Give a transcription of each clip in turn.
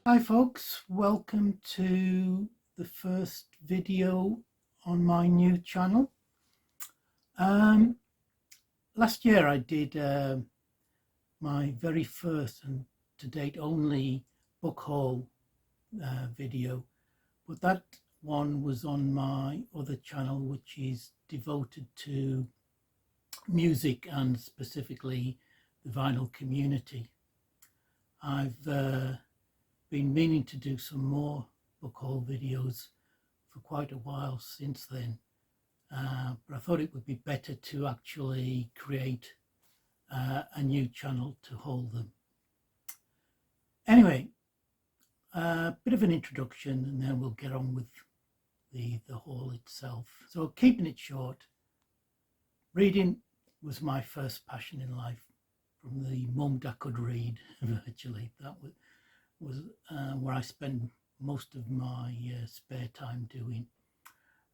Hi folks, welcome to the first video on my new channel. Last year I did my very first and to date only book haul video, but that one was on my other channel, which is devoted to music and specifically the vinyl community. I've been meaning to do some more book haul videos for quite a while since then, but I thought it would be better to actually create a new channel to hold them. Anyway, a bit of an introduction and then we'll get on with the haul itself. So keeping it short, reading was my first passion in life. From the moment I could read, virtually, that was where I spent most of my spare time doing,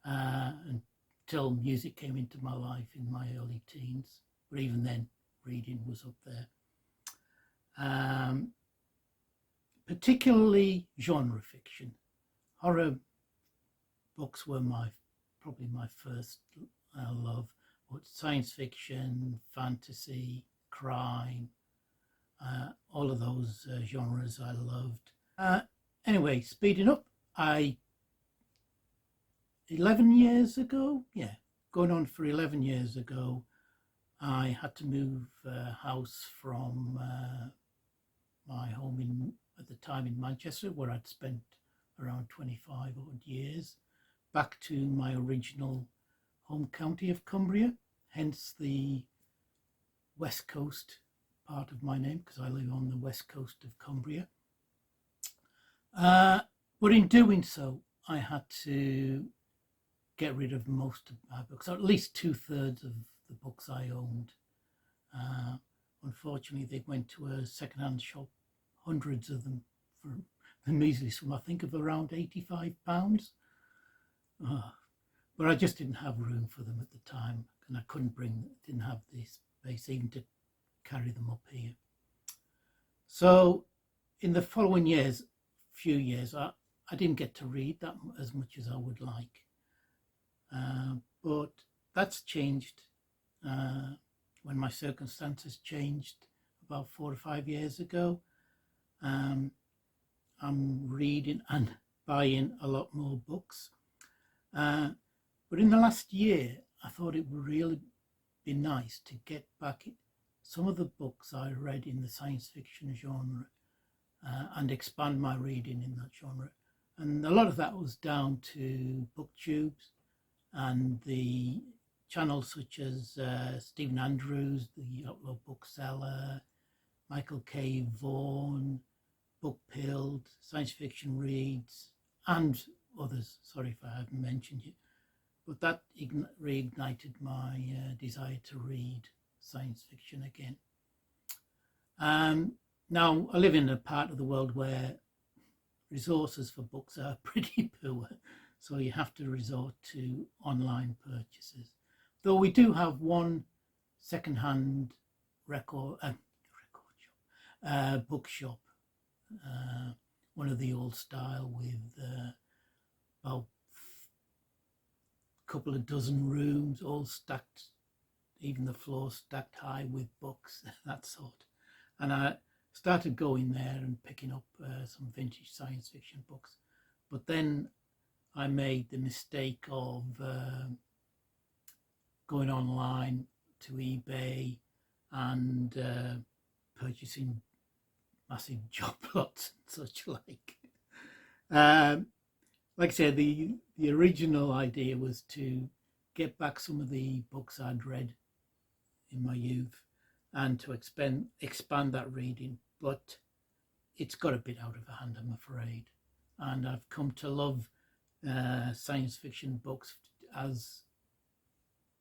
until music came into my life in my early teens. But even then, reading was up there. Particularly genre fiction. Horror books were probably my first love, but science fiction, fantasy, crime, all of those genres I loved. Anyway, speeding up, 11 years ago, going on for 11 years ago, I had to move house from my home at the time in Manchester, where I'd spent around 25 odd years, back to my original home county of Cumbria, hence the west coast part of my name, because I live on the west coast of Cumbria. But in doing so, I had to get rid of most of my books, or at least 2/3 of the books I owned. Unfortunately, they went to a second-hand shop, hundreds of them, for the measly sum, I think, of around £85. But I just didn't have room for them at the time, and I didn't have the space even to carry them up here. So in the following few years, I didn't get to read that as much as I would like. But that's changed when my circumstances changed about 4 or 5 years ago. I'm reading and buying a lot more books. But in the last year, I thought it would really be nice to get back some of the books I read in the science fiction genre and expand my reading in that genre. And a lot of that was down to booktubes and the channels such as Stephen Andrews, the Outlaw Bookseller, Michael K. Vaughan, Book Pilled, Science Fiction Reads, and others. Sorry if I haven't mentioned you. But that reignited my desire to read science fiction again. Now, I live in a part of the world where resources for books are pretty poor, so you have to resort to online purchases. Though we do have one second-hand bookshop, one of the old style with about a couple of dozen rooms, all stacked, even the floor stacked high with books, that sort. And I started going there and picking up some vintage science fiction books. But then I made the mistake of going online to eBay and purchasing massive job lots and such like. Like I said, the original idea was to get back some of the books I'd read in my youth and to expand that reading, but it's got a bit out of hand, I'm afraid. And I've come to love science fiction books as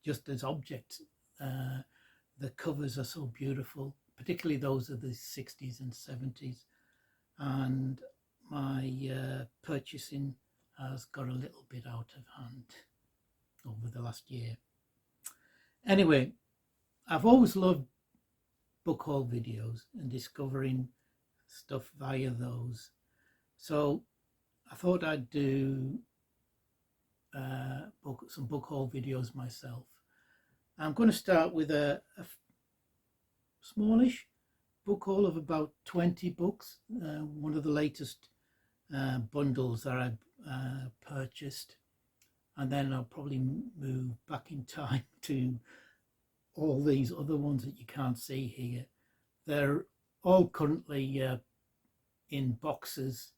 just as objects. The covers are so beautiful, particularly those of the 60s and 70s, and my purchasing has got a little bit out of hand over the last year. Anyway, I've always loved book haul videos and discovering stuff via those. So I thought I'd do some book haul videos myself. I'm going to start with a smallish book haul of about 20 books, one of the latest bundles that I purchased, and then I'll probably move back in time to all these other ones that you can't see here. They're all currently in boxes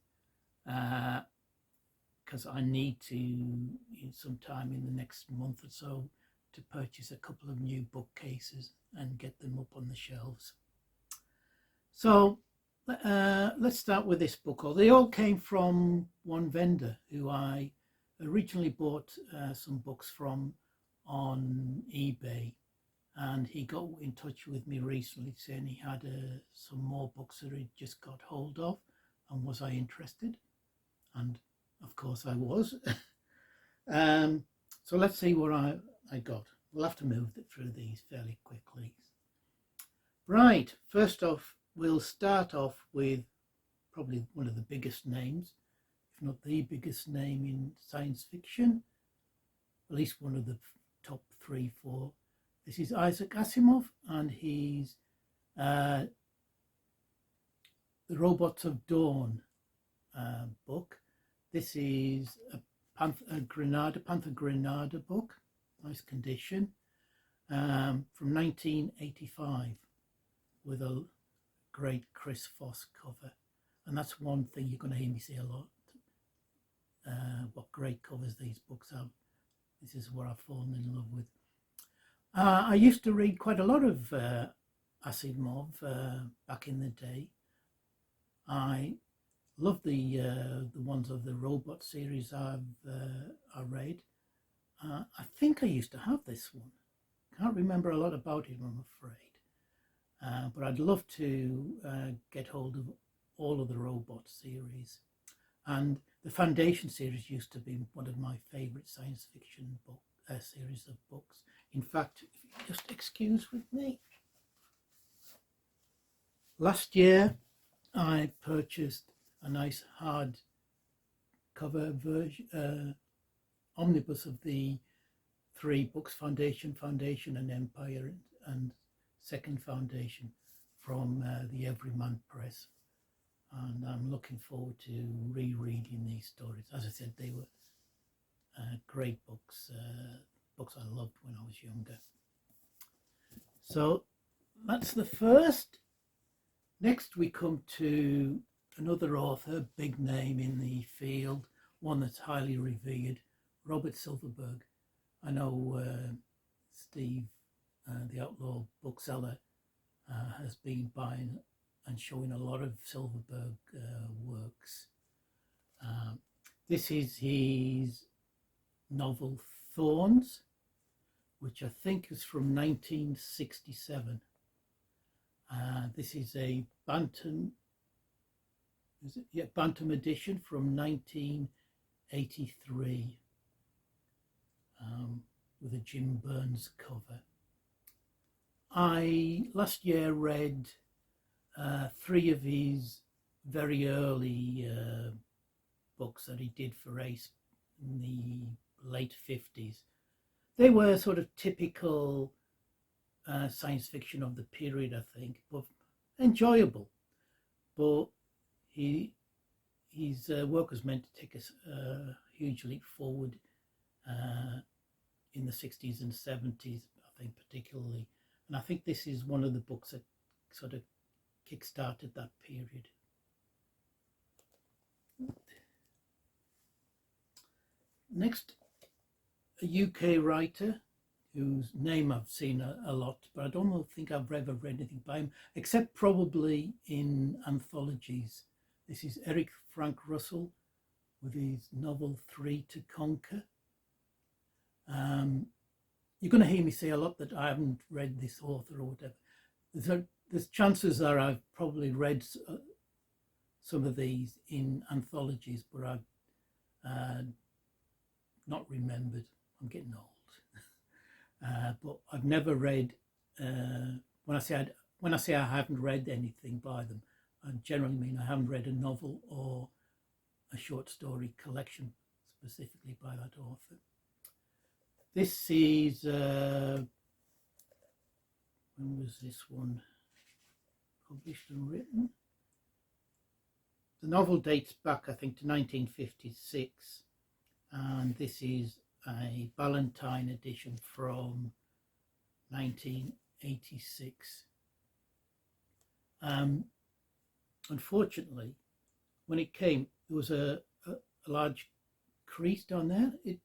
because I need to, sometime in the next month or so, to purchase a couple of new bookcases and get them up on the shelves. So let's start with this book haul. They all came from one vendor who I originally bought some books from on eBay, and he got in touch with me recently saying he had some more books that he'd just got hold of, and was I interested? And of course I was. So let's see what I got. We'll have to move through these fairly quickly. Right, first off, we'll start off with probably one of the biggest names, if not the biggest name in science fiction, at least one of the top 3, 4. This is Isaac Asimov, and he's the Robots of Dawn book. This is a Panther Granada book, nice condition, from 1985, with a great Chris Foss cover. And that's one thing you're going to hear me say a lot, what great covers these books have. This is what I've fallen in love with. I used to read quite a lot of Asimov back in the day. I love the ones of the robot series I read. I think I used to have this one. Can't remember a lot about it, I'm afraid. But I'd love to get hold of all of the robot series. And the Foundation series used to be one of my favourite science fiction series of books. In fact, if you just excuse with me. Last year, I purchased a nice hard cover version, omnibus of the 3 books, Foundation, and Empire, and Second Foundation, from the Everyman Press. And I'm looking forward to rereading these stories. As I said, they were great books, books I loved when I was younger. So that's the first. Next we come to another author, big name in the field, one that's highly revered, Robert Silverberg. I know Steve, the Outlaw bookseller, has been buying and showing a lot of Silverberg works. This is his novel Thorns, which I think is from 1967. This is a Bantam edition from 1983, with a Jim Burns cover. I last year read 3 of his very early books that he did for Ace in the late 50s. They were sort of typical science fiction of the period, I think, but enjoyable. But his work was meant to take us a huge leap forward in the 60s and 70s, I think, particularly. And I think this is one of the books that sort of kick-started that period. Next, a UK writer whose name I've seen a lot, but I don't think I've ever read anything by him, except probably in anthologies. This is Eric Frank Russell with his novel 3 to Conquer. You're going to hear me say a lot that I haven't read this author or whatever. There's chances are I've probably read some of these in anthologies, but I've not remembered. I'm getting old. But I've never read, when I say I haven't read anything by them, I generally mean I haven't read a novel or a short story collection specifically by that author. This is, when was this one published and written? The novel dates back, I think, to 1956, and this is a Ballantine edition from 1986. Unfortunately, when it came, there was a large crease down there. It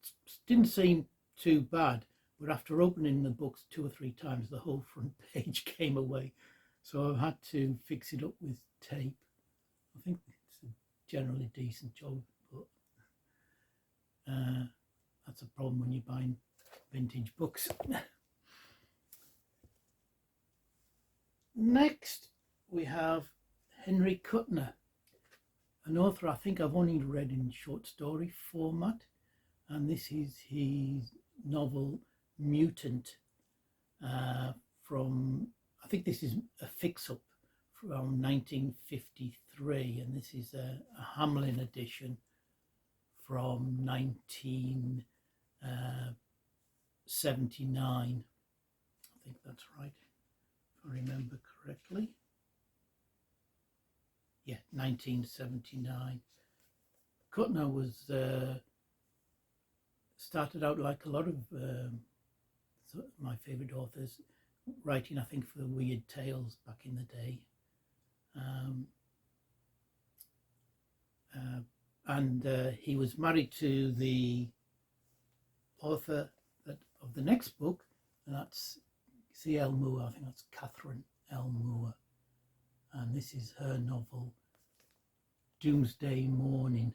didn't seem too bad, but after opening the books 2 or 3 times, the whole front page came away. So I had to fix it up with tape. I think it's a generally decent job, but that's a problem when you're buying vintage books. Next, we have Henry Kuttner, an author I think I've only read in short story format, and this is his novel Mutant from, I think this is a fix-up from 1953, and this is a Hamlin edition from 1979. I think that's right, if I remember correctly. Yeah, 1979. Kuttner was started out like a lot of my favourite authors, writing I think for Weird Tales back in the day. And he was married to the author of the next book, and that's C.L. Moore. I think that's Catherine L. Moore. And this is her novel, Doomsday Morning.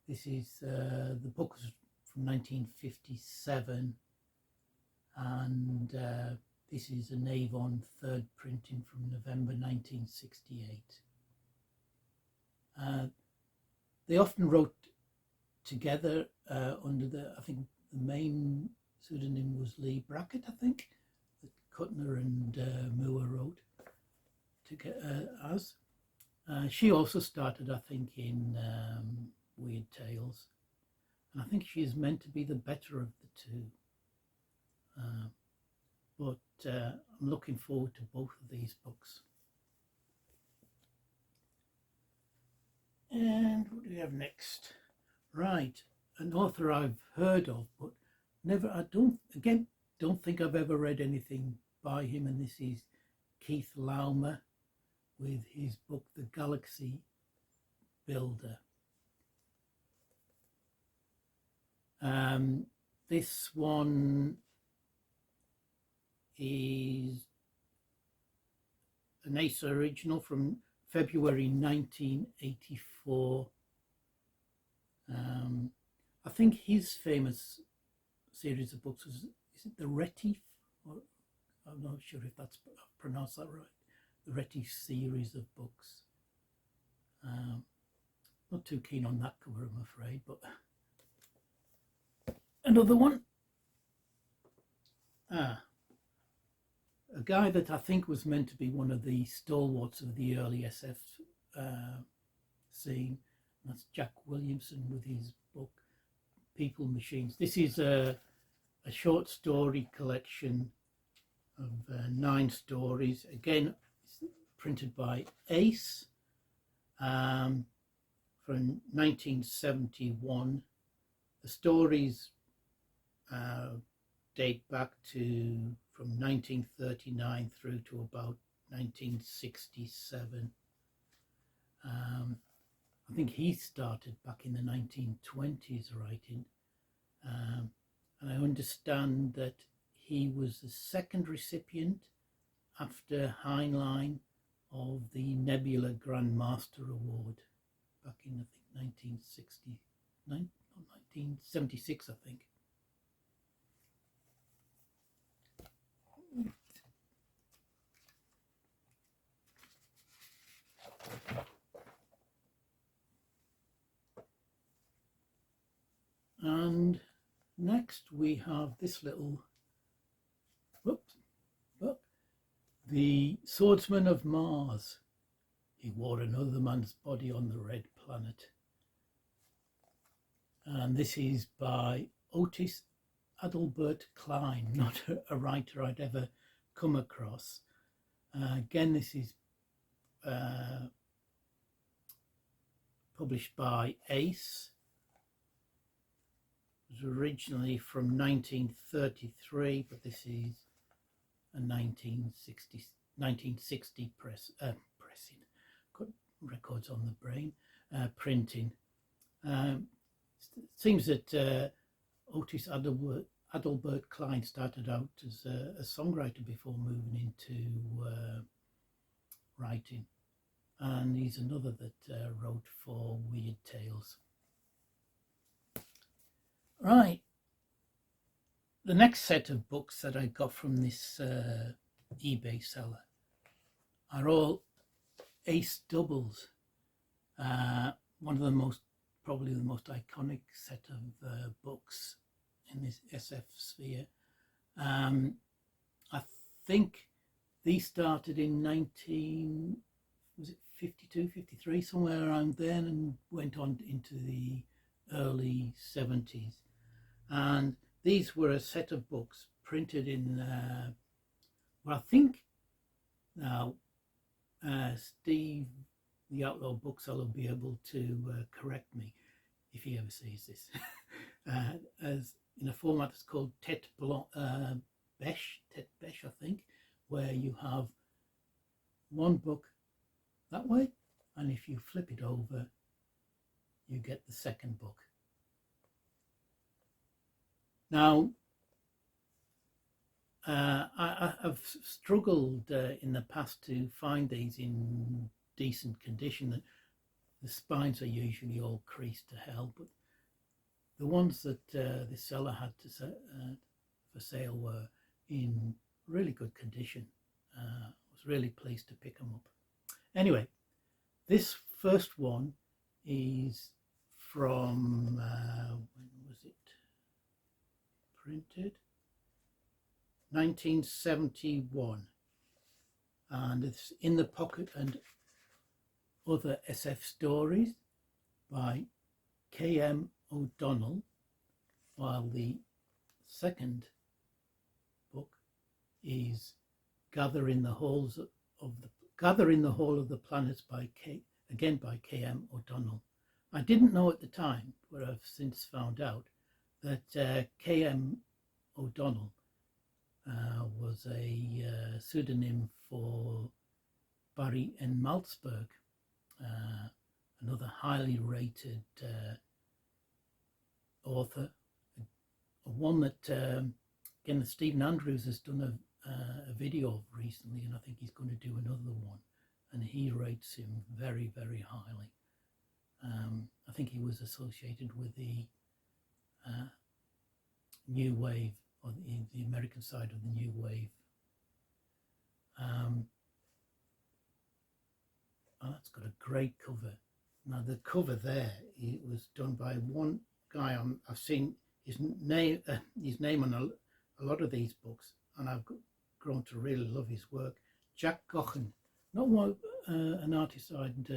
This is, the book was from 1957, and this is an Avon third printing from November 1968. They often wrote together under I think the main pseudonym was Lee Brackett, I think, that Kuttner and Moore wrote together as. She also started, I think, in Weird Tales, and I think she is meant to be the better of the two. But I'm looking forward to both of these books. And what do we have next? Right, an author I've heard of, but I don't think I've ever read anything by him, and this is Keith Laumer with his book, The Galaxy Builder. This one is an Ace original from February 1984. I think his famous series of books is it the Retief? Or, I'm not sure if that's pronounced that right. The Retief series of books. Not too keen on that cover, I'm afraid, but another one. A guy that I think was meant to be one of the stalwarts of the early SF scene. That's Jack Williamson with his book People Machines. This is a short story collection of 9 stories. Again, it's printed by Ace from 1971. The stories date back to from 1939 through to about 1967. I think he started back in the 1920s writing, and I understand that he was the second recipient after Heinlein of the Nebula Grand Master Award back in, I think, 1976, I think. And next we have this little book, The Swordsman of Mars. He wore another man's body on the red planet. and this is by Otis Adelbert Klein, not a writer I'd ever come across. Again, this is published by Ace. It was originally from 1933, but this is a 1960 pressing. Got records on the brain, printing. It seems that Otis Adelbert Klein started out as a songwriter before moving into writing, and he's another that wrote for Weird Tales. Right, the next set of books that I got from this eBay seller are all Ace doubles. One of the probably the most iconic set of books in this SF sphere. I think these started in 1952, 53, somewhere around then, and went on into the early 70s. And these were a set of books printed in, well, I think now Steve, the Outlaw Bookseller, will be able to correct me if he ever sees this, as in a format that's called Tête Bêche, I think, where you have one book that way, and if you flip it over, you get the second book. Now, I've struggled in the past to find these in decent condition. The spines are usually all creased to hell, but the ones that the seller had for sale were in really good condition. I was really pleased to pick them up. Anyway, this first one is from, when was it printed? 1971, and it's In the Pocket and Other SF Stories by K.M. O'Donnell, while the second book is Gather in the Hall of the Planets by K.M. O'Donnell. I didn't know at the time, but I've since found out that K.M. O'Donnell was a pseudonym for Barry N. Malzberg, another highly rated author, one that again Stephen Andrews has done a video of recently, and I think he's going to do another one, and he rates him very, very highly. I think he was associated with the New Wave, or the American side of the New Wave. Oh, that's got a great cover. Now the cover there, it was done by one guy. I've seen his name on a lot of these books, and I've grown to really love his work. Jack Gochan, not one an artist I'd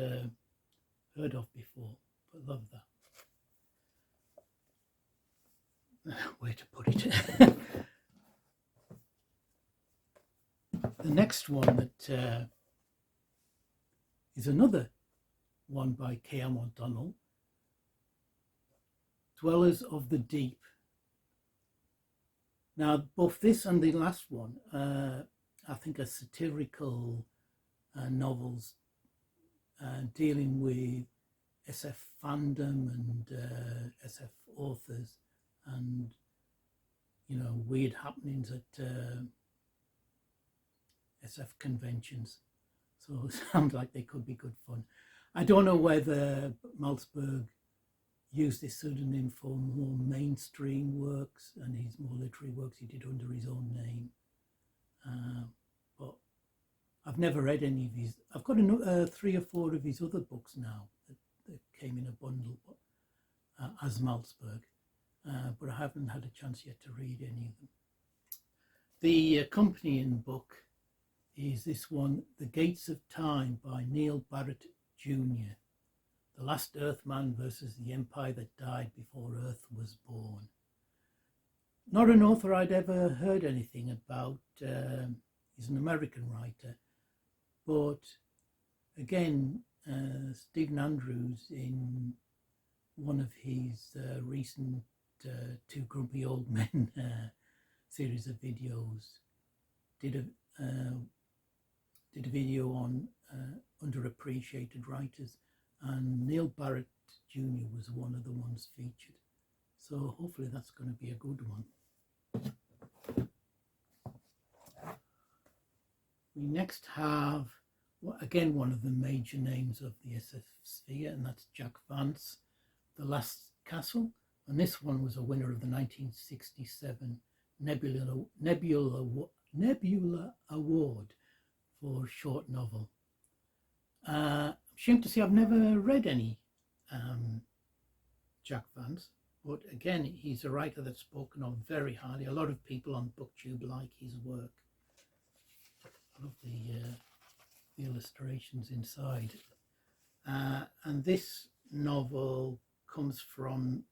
heard of before, but love that. Where to put it? The next one that is another one by K.M. O'Donnell, Dwellers of the Deep. Now, both this and the last one, I think, are satirical novels dealing with SF fandom and SF authors, and weird happenings at SF conventions. So it sounds like they could be good fun. I don't know whether Malzberg used this pseudonym for more mainstream works, and his more literary works he did under his own name. But I've never read any of his. I've got 3 or 4 of his other books now that came in a bundle as Malzberg. But I haven't had a chance yet to read any of them. The accompanying book is this one, The Gates of Time by Neil Barrett Jr. The Last Earthman versus the Empire That Died Before Earth Was Born. Not an author I'd ever heard anything about. He's an American writer, but again, Stephen Andrews, in one of his recent Two Grumpy Old Men series of videos, did a video on underappreciated writers, and Neil Barrett Jr. was one of the ones featured. So hopefully that's going to be a good one. We next have, again, one of the major names of the SF sphere, and that's Jack Vance, The Last Castle. And this one was a winner of the 1967 Nebula Award for short novel. I'm ashamed to say I've never read any Jack Vance, but again, he's a writer that's spoken of very highly. A lot of people on BookTube like his work. I love the illustrations inside. And this novel comes from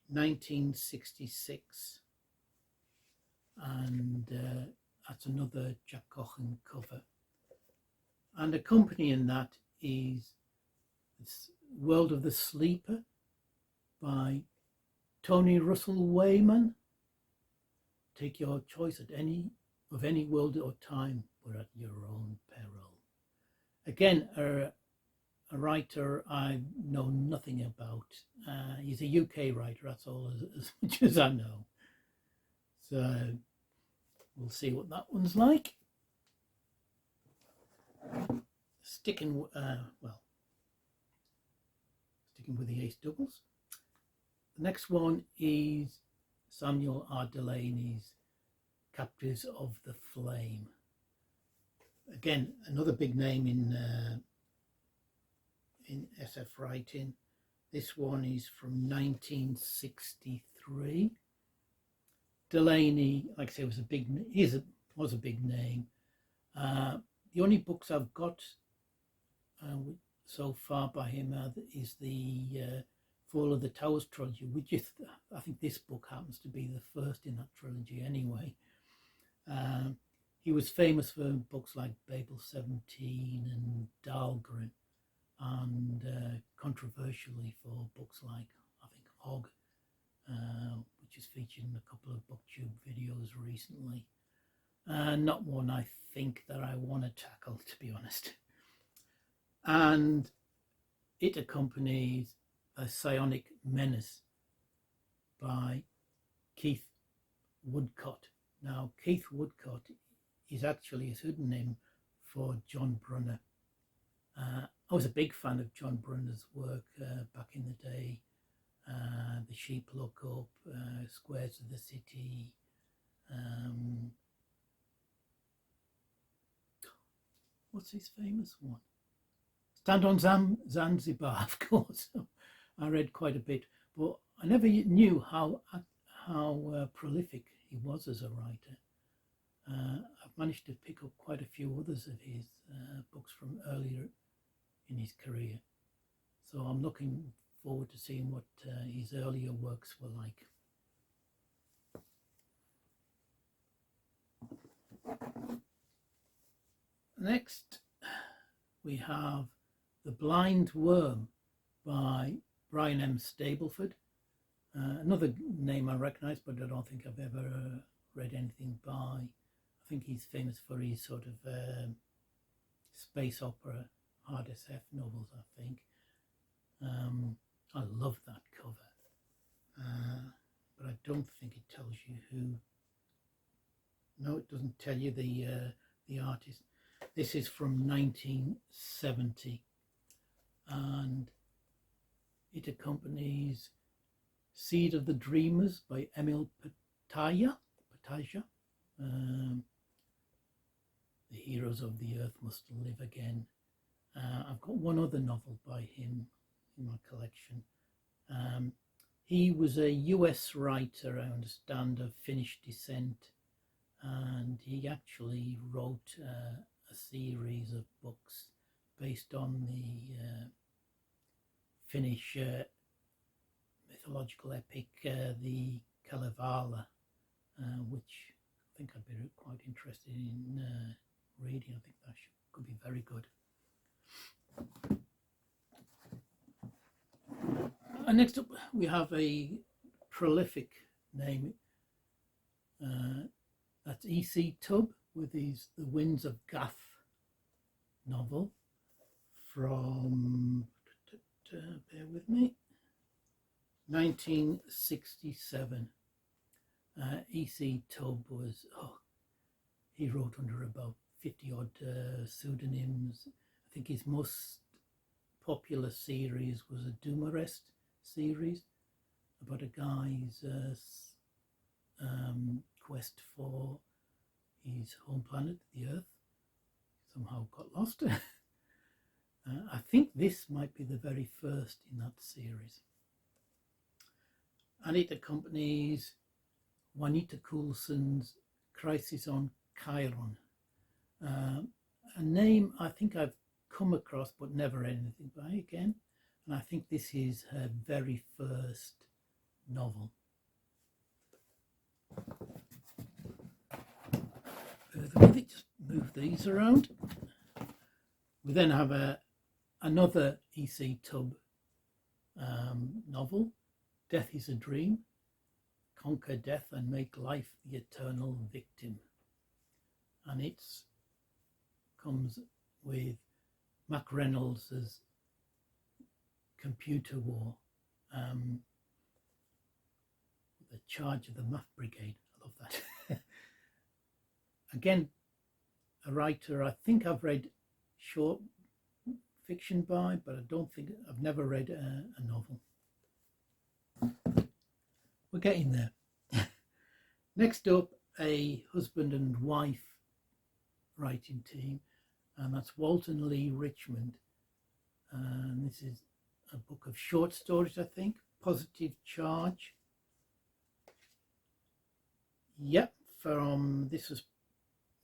1966, and that's another Jack Cochin cover. And accompanying that is World of the Sleeper by Tony Russell Wayman. Take your choice of any world or time, but at your own peril. Again, a writer I know nothing about. He's a UK writer, that's all as much as I know. So we'll see what that one's like. Sticking with the Ace Doubles. The next one is Samuel R. Delaney's Captives of the Flame. Again, another big name in SF writing. This one is from 1963. Delaney, like I say, was a big name. The only books I've got so far by him is the Fall of the Towers trilogy, which is, I think this book happens to be the first in that trilogy anyway. He was famous for books like Babel 17 and Dahlgren, and controversially for books like, I think, Hog, which is featured in a couple of BookTube videos recently. Not one I think that I want to tackle, to be honest. And it accompanies A Psionic Menace by Keith Woodcott. Now, Keith Woodcott is actually a pseudonym for John Brunner. I was a big fan of John Brunner's work back in the day. The Sheep Look Up, Squares of the City, what's his famous one? Stand on Zanzibar, of course. I read quite a bit, but I never knew how prolific he was as a writer. I've managed to pick up quite a few others of his books from earlier in his career. So I'm looking forward to seeing what his earlier works were like. Next, we have The Blind Worm by Brian M. Stableford. Another name I recognise, but I don't think I've ever read anything by. I think he's famous for his sort of space opera, hard SF novels, I think. I love that cover, but I don't think it tells you who. No, it doesn't tell you the artist. This is from 1970, and it accompanies Seed of the Dreamers by Emil Pataja. The Heroes of the Earth Must Live Again. I've got one other novel by him in my collection. He was a US writer, I understand, of Finnish descent, and he actually wrote a series of books based on Finnish mythological epic, the Kalevala, which I think I'd be quite interested in reading. I think that could be very good. And next up, we have a prolific name. That's E.C. Tubb with his The Winds of Gath novel from, bear with me, 1967. E.C. Tubb was, he wrote under about 50 odd pseudonyms. I think his most popular series was a Doomarest series about a guy's quest for his home planet, the Earth. Somehow got lost. I think this might be the very first in that series. And it accompanies Juanita Coulson's Crisis on Chiron. A name I think I've come across but never read anything by again. And I think this is her very first novel. Further with it, just move these around. We then have another E.C. Tubb novel, Death is a Dream, Conquer Death and Make Life the Eternal Victim. And it comes with Mac Reynolds as Computer War, the Charge of the Math Brigade. I love that. Again, a writer I think I've read short fiction by, but I've never read a novel. We're getting there. Next up, a husband and wife writing team, and that's Walton Lee Richmond. And this is a book of short stories, I think. Positive Charge. Yep, this was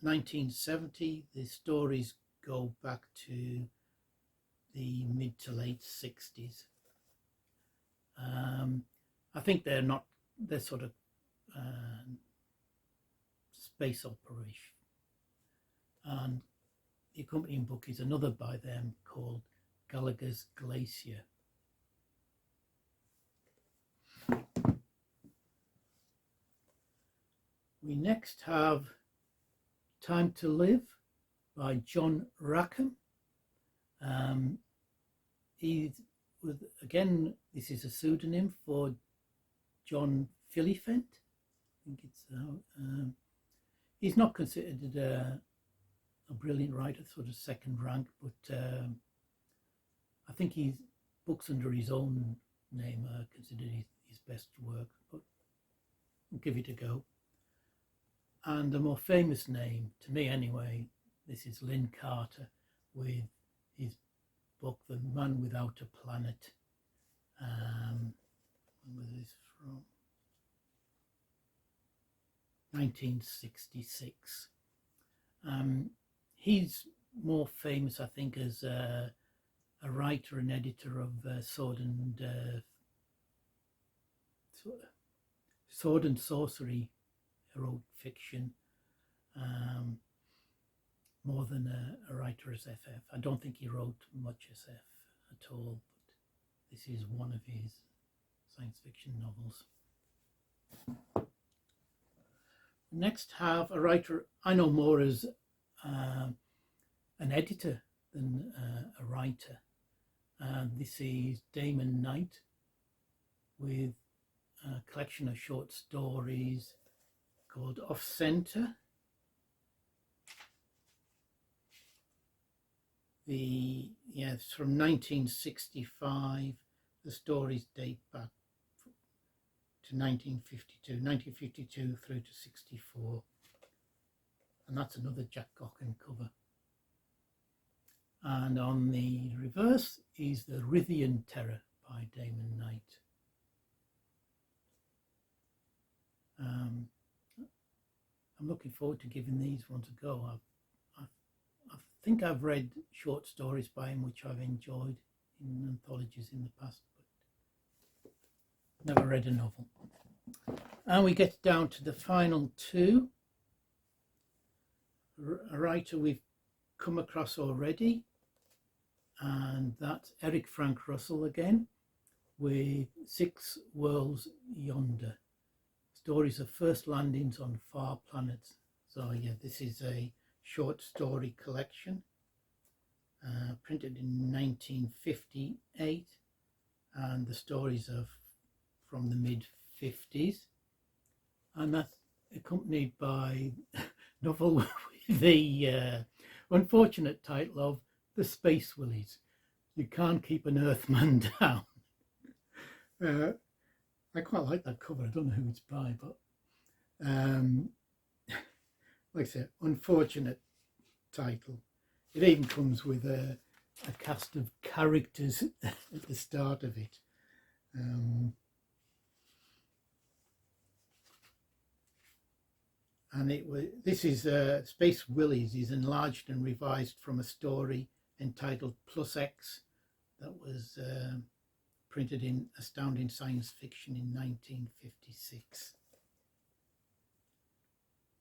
1970. The stories go back to the mid to late 60s. I think they're sort of space operation. And the accompanying book is another by them called Gallagher's Glacier. We next have Time to Live by John Rackham. Again, this is a pseudonym for John Philiphant. I think it's he's not considered a brilliant writer, sort of second rank, but I think his books under his own name are considered his best work, but we'll give it a go. And a more famous name, to me anyway, this is Lynn Carter with his book, The Man Without a Planet. When was this from? 1966. He's more famous, I think, as a writer and editor of sword and sorcery heroic fiction, more than a writer as SF. I don't think he wrote much SF at all, but this is one of his science fiction novels. Next have a writer I know more as an editor than a writer. This is Damon Knight with a collection of short stories called Off Center. It's from 1965. The stories date back to 1952 through to 64. And that's another Jack Gockin cover. And on the reverse is The Rithian Terror by Damon Knight. I'm looking forward to giving these ones a go. I think I've read short stories by him which I've enjoyed in anthologies in the past, but never read a novel. And we get down to the final two. A writer we've come across already, and that's Eric Frank Russell again, with 6 Worlds Yonder, stories of first landings on far planets. So yeah, this is a short story collection, printed in 1958, and the stories are from the mid-50s, and that's accompanied by a novel with the unfortunate title of The Space Willies. You can't keep an Earthman down. I quite like that cover. I don't know who it's by, but like I said, unfortunate title. It even comes with a cast of characters at the start of it. And this is Space Willies is enlarged and revised from a story entitled Plus X that was printed in Astounding Science Fiction in 1956.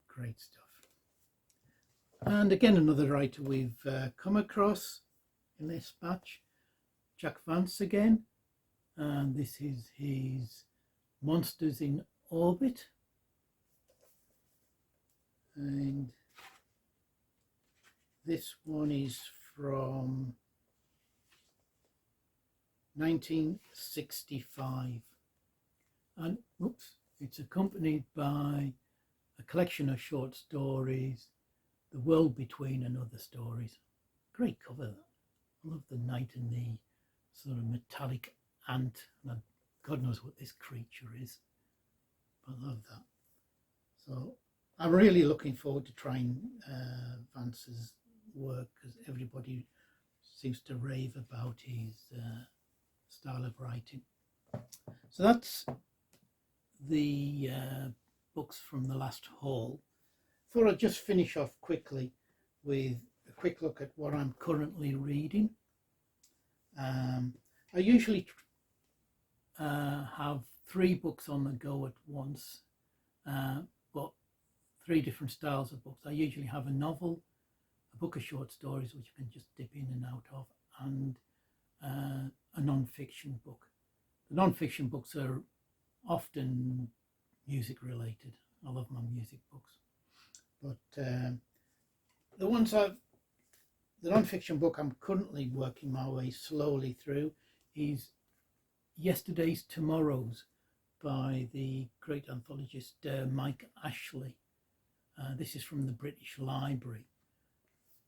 Great stuff. And again, another writer we've come across in this batch, Jack Vance again, and this is his Monsters in Orbit. And this one is from 1965, and it's accompanied by a collection of short stories, The World Between and Other Stories. Great cover. I love the knight and the sort of metallic ant. God knows what this creature is, but I love that. So I'm really looking forward to trying Vance's work, because everybody seems to rave about his style of writing. So that's the books from the last haul. Thought I'd just finish off quickly with a quick look at what I'm currently reading. I usually have 3 books on the go at once, but 3 different styles of books. I usually have a novel, a book of short stories which you can just dip in and out of, and a non-fiction book. The non-fiction books are often music related. I love my music books, but the non-fiction book I'm currently working my way slowly through is Yesterday's Tomorrows by the great anthologist Mike Ashley. This is from the British Library.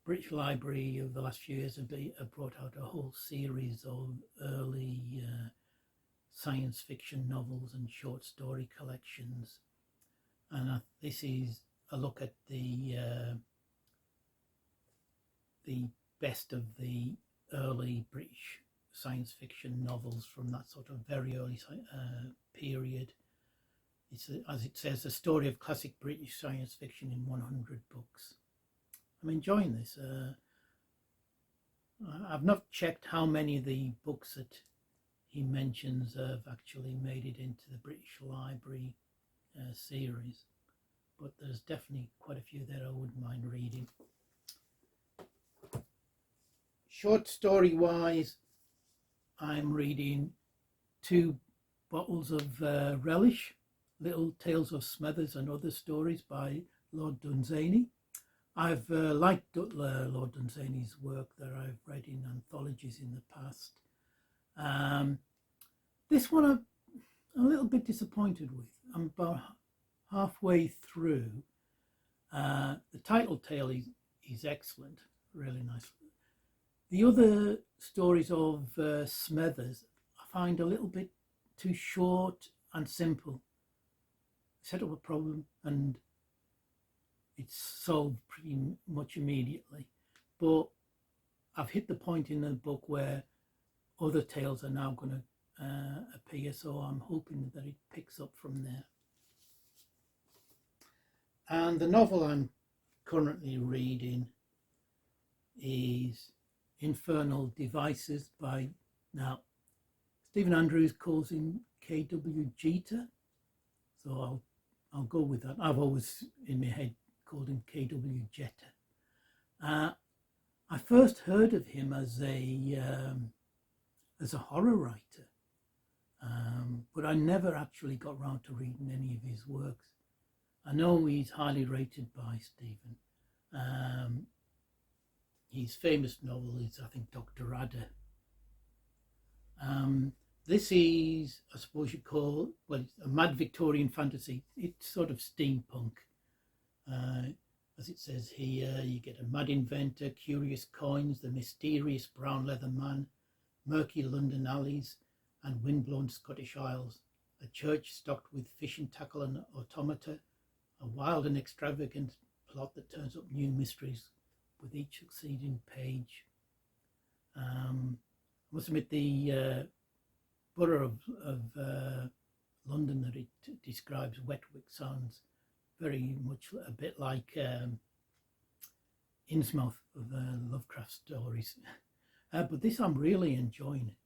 British Library over the last few years have brought out a whole series of early science fiction novels and short story collections, and this is a look at the best of the early British science fiction novels from that sort of very early period. It's, as it says, a story of classic British science fiction in 100 books. I'm enjoying this. I've not checked how many of the books that he mentions have actually made it into the British Library series, but there's definitely quite a few that I wouldn't mind reading. Short story wise, I'm reading 2 bottles of Relish, Little Tales of Smethers and Other Stories by Lord Dunsany. I've liked Lord Dunsany's work that I've read in anthologies in the past. This one I'm a little bit disappointed with. I'm about halfway through. The title tale is excellent, really nice. The other stories of Smethers I find a little bit too short and simple. Set up a problem and it's solved pretty much immediately. But I've hit the point in the book where other tales are now going to appear, so I'm hoping that it picks up from there. And the novel I'm currently reading is Infernal Devices by Now, Stephen Andrews calls him KW Jeter, so I'll go with that. I've always in my head called him KW Jeter. I first heard of him as a horror writer, but I never actually got round to reading any of his works. I know he's highly rated by Stephen. His famous novel is, I think, Dr. Adder. This is, I suppose you'd call, well, it's a mad Victorian fantasy. It's sort of steampunk. As it says here, you get a mad inventor, curious coins, the mysterious brown leather man, murky London alleys and windblown Scottish Isles, a church stocked with fishing tackle and automata, a wild and extravagant plot that turns up new mysteries with each succeeding page. I must admit the borough of London that it describes, Wetwick, sounds very much a bit like Innsmouth of Lovecraft stories. But this I'm really enjoying it.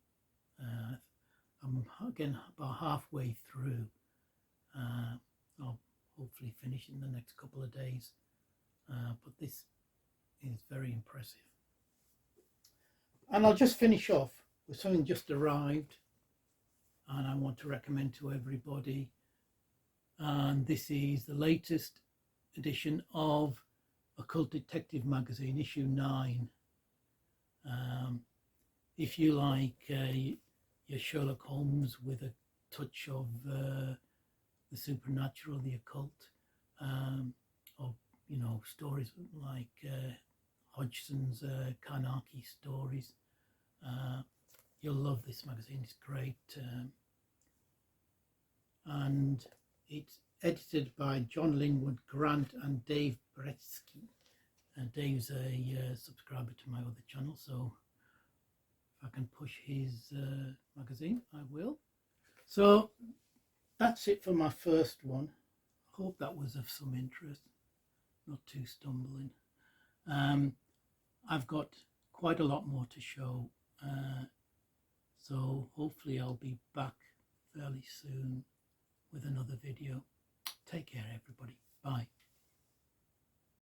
I'm again about halfway through. I'll hopefully finish in the next couple of days. But this is very impressive. And I'll just finish off with something just arrived and I want to recommend to everybody. And this is the latest edition of Occult Detective Magazine, issue 9. If you like your Sherlock Holmes with a touch of the supernatural, the occult, or stories like Hodgson's Karnaki stories, you'll love this magazine. It's great, and it's edited by John Linwood Grant and Dave Bretsky. Dave's a subscriber to my other channel, so if I can push his magazine, I will. So that's it for my first one. I hope that was of some interest, not too stumbling. I've got quite a lot more to show, so hopefully I'll be back fairly soon with another video. Take care, everybody. Bye.